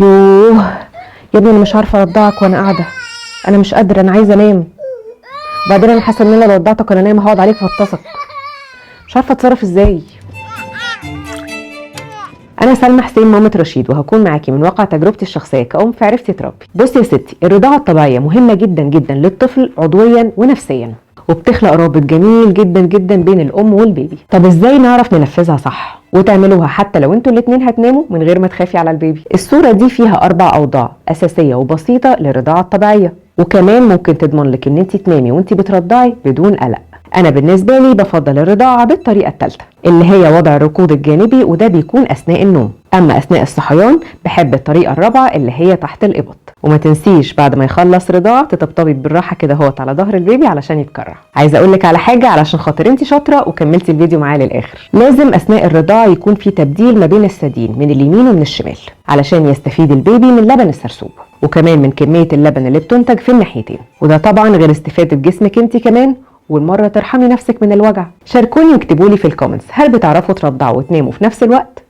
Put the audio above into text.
يوه يا ابني، انا مش عارفه ارضعك وانا قاعده. انا مش قادره، انا عايزه انام. وبعدين انا حاسه ان انا لو رضعتك وانا نايمه هقعد عليك فاتصك. مش عارفه اتصرف ازاي. انا سلمى حسين مامة رشيد، وهكون معاكي من واقع تجربتي الشخصيه كأم في عرفتي تربي. بصي يا ستي، الرضاعه الطبيعيه مهمه جدا جدا للطفل عضويا ونفسيا، وبتخلق رابط جميل جدا جدا بين الام والبيبي. طب ازاي نعرف ننفذها صح وتعملوها حتى لو انتوا الاتنين هتناموا من غير ما تخافي على البيبي؟ الصوره دي فيها 4 اوضاع اساسيه وبسيطه للرضاعه الطبيعيه، وكمان ممكن تضمن لك ان انت تنامي وانت بترضعي بدون قلق. انا بالنسبه لي بفضل الرضاعه بالطريقه الثالثه، اللي هي وضع الركوب الجانبي، وده بيكون اثناء النوم. اما اثناء الصحيان بحب الطريقه الرابعه اللي هي تحت الابط. وما تنسيش بعد ما يخلص رضاعه تطبطبي بالراحه كده اهوت على ظهر البيبي علشان يتكرع. عايزه اقول لك على حاجه علشان خاطر انت شاطره وكملتي الفيديو معايا للاخر، لازم اثناء الرضاعه يكون في تبديل ما بين الثديين من اليمين ومن الشمال علشان يستفيد البيبي من لبن السرسوب، وكمان من كميه اللبن اللي بتنتج في الناحيتين، وده طبعا غير استفاده جسمك انت كمان، والمرة ترحمي نفسك من الوجع. شاركوني واكتبوا لي في الكومنتس، هل بتعرفوا ترضعوا وتناموا في نفس الوقت؟